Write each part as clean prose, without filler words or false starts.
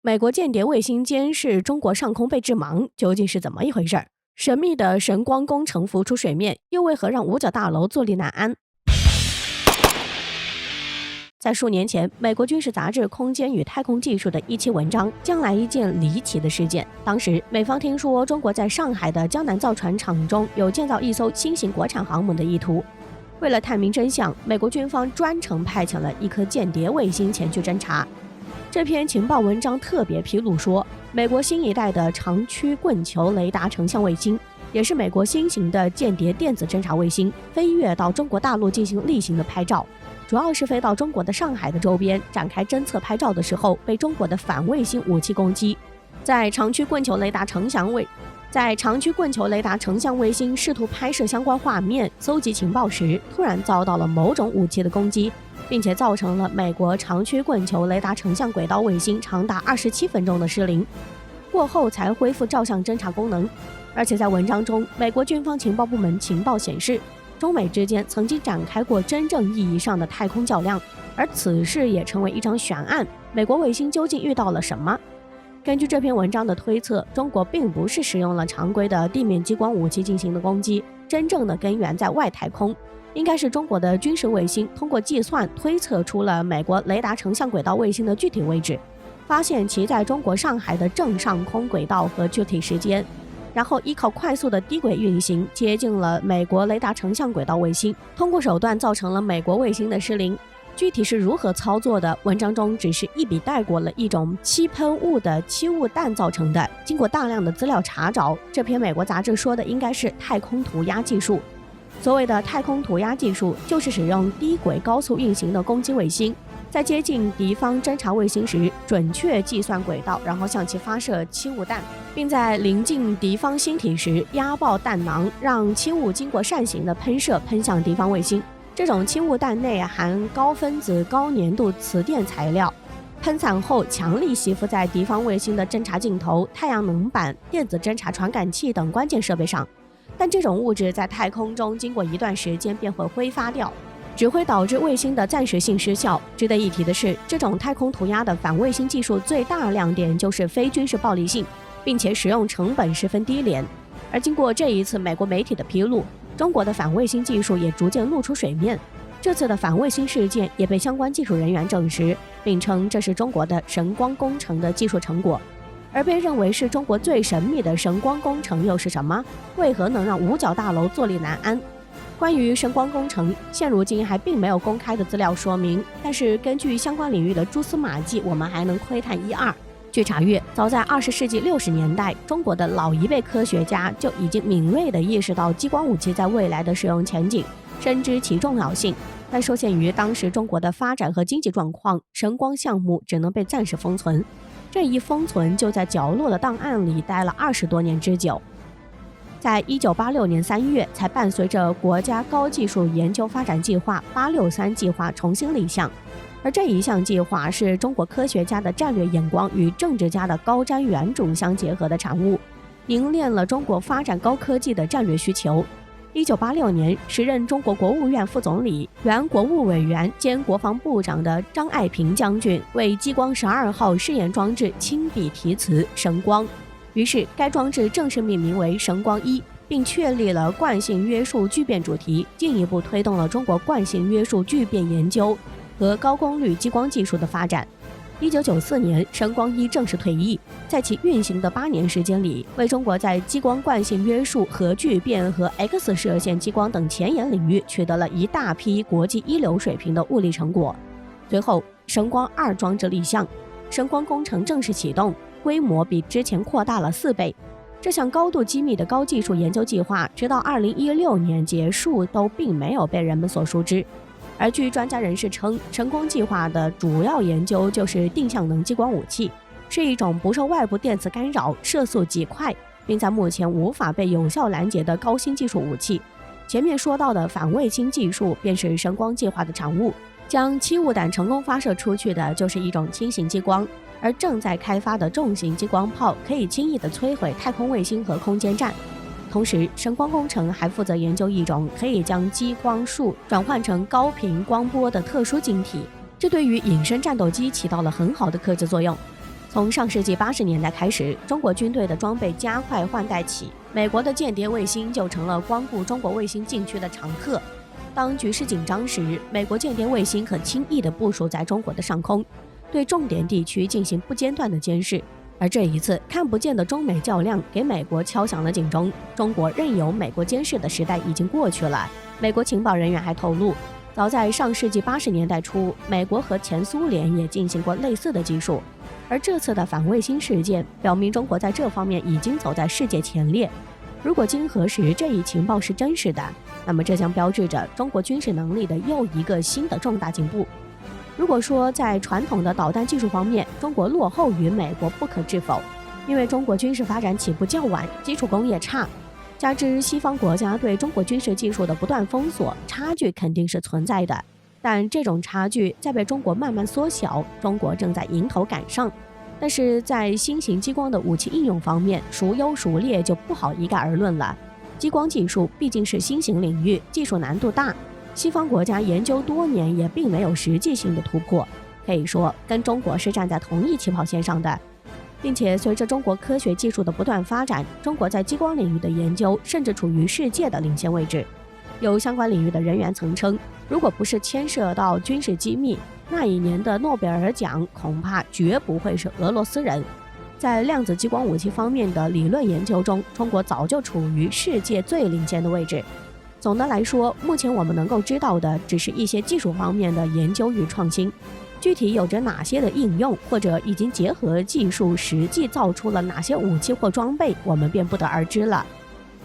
美国间谍卫星监视中国上空被致盲，究竟是怎么一回事？神秘的神光工程浮出水面，又为何让五角大楼坐立难安？在数年前，美国军事杂志《空间与太空技术》的一期文章，将来一件离奇的事件。当时，美方听说中国在上海的江南造船厂中有建造一艘新型国产航母的意图。为了探明真相，美国军方专程派遣了一颗间谍卫星前去侦察。这篇情报文章特别披露说，美国新一代的长曲棍球雷达成像卫星，也是美国新型的间谍电子侦察卫星，飞越到中国大陆进行例行的拍照，主要是飞到中国的上海的周边展开侦测拍照的时候，被中国的反卫星武器攻击。在长曲棍球雷达成像卫星试图拍摄相关画面、搜集情报时，突然遭到了某种武器的攻击，并且造成了美国长曲棍球雷达成像轨道卫星长达27分钟的失灵，过后才恢复照相侦察功能。而且在文章中，美国军方情报部门情报显示，中美之间曾经展开过真正意义上的太空较量，而此事也成为一场悬案。美国卫星究竟遇到了什么？根据这篇文章的推测，中国并不是使用了常规的地面激光武器进行的攻击，真正的根源在外太空，应该是中国的军事卫星通过计算推测出了美国雷达成像轨道卫星的具体位置，发现其在中国上海的正上空轨道和具体时间，然后依靠快速的低轨运行接近了美国雷达成像轨道卫星，通过手段造成了美国卫星的失灵。具体是如何操作的，文章中只是一笔带过了一种气喷雾的气雾弹造成的。经过大量的资料查找，这篇美国杂志说的应该是太空涂鸦技术。所谓的太空涂鸦技术，就是使用低轨高速运行的攻击卫星，在接近敌方侦察卫星时，准确计算轨道，然后向其发射气雾弹，并在临近敌方星体时压爆弹囊，让气雾经过扇形的喷射喷向敌方卫星。这种气雾弹内含高分子高粘度磁电材料，喷散后强力吸附在敌方卫星的侦察镜头、太阳能板、电子侦察传感器等关键设备上。但这种物质在太空中经过一段时间便会挥发掉，只会导致卫星的暂时性失效。值得一提的是，这种太空涂鸦的反卫星技术最大亮点就是非军事暴力性，并且使用成本十分低廉。而经过这一次美国媒体的披露，中国的反卫星技术也逐渐露出水面。这次的反卫星事件也被相关技术人员证实，并称这是中国的神光工程的技术成果。而被认为是中国最神秘的神光工程又是什么？为何能让五角大楼坐立难安？关于神光工程，现如今还并没有公开的资料说明，但是根据相关领域的蛛丝马迹，我们还能窥探一二。据查阅，早在20世纪60年代，中国的老一辈科学家就已经敏锐地意识到激光武器在未来的使用前景，深知其重要性。但受限于当时中国的发展和经济状况，神光项目只能被暂时封存。这一封存就在角落的档案里待了20多年之久。在1986年3月，才伴随着国家高技术研究发展计划863计划重新立项。而这一项计划是中国科学家的战略眼光与政治家的高瞻远瞩相结合的产物，凝练了中国发展高科技的战略需求。1986年，时任中国国务院副总理、原国务委员兼国防部长的张爱萍将军为激光12号试验装置亲笔题词“神光”，于是该装置正式命名为神光1，并确立了惯性约束聚变主题，进一步推动了中国惯性约束聚变研究和高功率激光技术的发展。1994年，神光1正式退役，在其运行的8年时间里，为中国在激光惯性约束、核聚变和 X 射线激光等前沿领域取得了一大批国际一流水平的物理成果。随后，神光2装置立项，神光工程正式启动，规模比之前扩大了4倍。这项高度机密的高技术研究计划，直到2016年结束都并没有被人们所熟知。而据专家人士称，神光计划的主要研究就是定向能激光武器，是一种不受外部电磁干扰、射速极快，并在目前无法被有效拦截的高新技术武器。前面说到的反卫星技术便是神光计划的产物，将气雾弹成功发射出去的就是一种轻型激光，而正在开发的重型激光炮可以轻易地摧毁太空卫星和空间站。同时，神光工程还负责研究一种可以将激光束转换成高频光波的特殊晶体，这对于隐身战斗机起到了很好的克制作用。从上世纪80年代开始，中国军队的装备加快换代起，美国的间谍卫星就成了光顾中国卫星禁区的常客。当局势紧张时，美国间谍卫星可轻易地部署在中国的上空，对重点地区进行不间断的监视。而这一次看不见的中美较量给美国敲响了警钟，中国任由美国监视的时代已经过去了。美国情报人员还透露，早在上世纪80年代初，美国和前苏联也进行过类似的技术。而这次的反卫星事件表明，中国在这方面已经走在世界前列。如果经核实这一情报是真实的，那么这将标志着中国军事能力的又一个新的重大进步。如果说在传统的导弹技术方面，中国落后于美国不可置否，因为中国军事发展起步较晚，基础工业差，加之西方国家对中国军事技术的不断封锁，差距肯定是存在的。但这种差距在被中国慢慢缩小，中国正在迎头赶上。但是在新型激光的武器应用方面，孰优孰劣就不好一概而论了。激光技术毕竟是新型领域，技术难度大，西方国家研究多年也并没有实际性的突破，可以说跟中国是站在同一起跑线上的。并且随着中国科学技术的不断发展，中国在激光领域的研究甚至处于世界的领先位置。有相关领域的人员曾称，如果不是牵涉到军事机密，那一年的诺贝尔奖恐怕绝不会是俄罗斯人。在量子激光武器方面的理论研究中，中国早就处于世界最领先的位置。总的来说，目前我们能够知道的只是一些技术方面的研究与创新，具体有着哪些的应用，或者已经结合技术实际造出了哪些武器或装备，我们便不得而知了。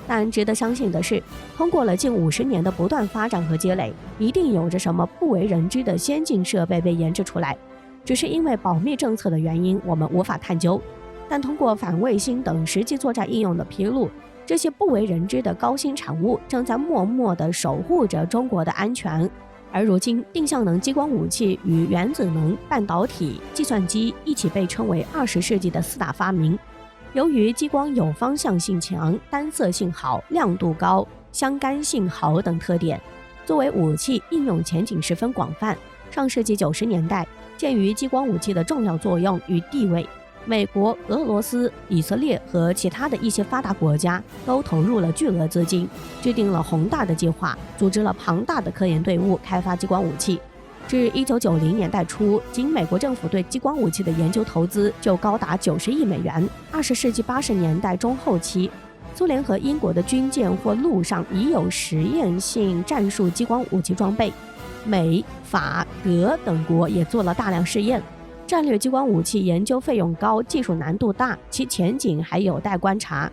但值得相信的是，通过了近50年的不断发展和积累，一定有着什么不为人知的先进设备被研制出来，只是因为保密政策的原因，我们无法探究。但通过反卫星等实际作战应用的披露，这些不为人知的高新产物正在默默地守护着中国的安全。而如今，定向能激光武器与原子能、半导体、计算机一起被称为20世纪的4大发明。由于激光有方向性强、单色性好、亮度高、相干性好等特点，作为武器应用前景十分广泛。上世纪90年代，鉴于激光武器的重要作用与地位，美国、俄罗斯、以色列和其他的一些发达国家都投入了巨额资金，制定了宏大的计划，组织了庞大的科研队伍，开发激光武器。至1990年代初，仅美国政府对激光武器的研究投资就高达90亿美元。20世纪80年代中后期，苏联和英国的军舰或陆上已有实验性战术激光武器装备，美、法、德等国也做了大量试验。战略激光武器研究费用高，技术难度大，其前景还有待观察。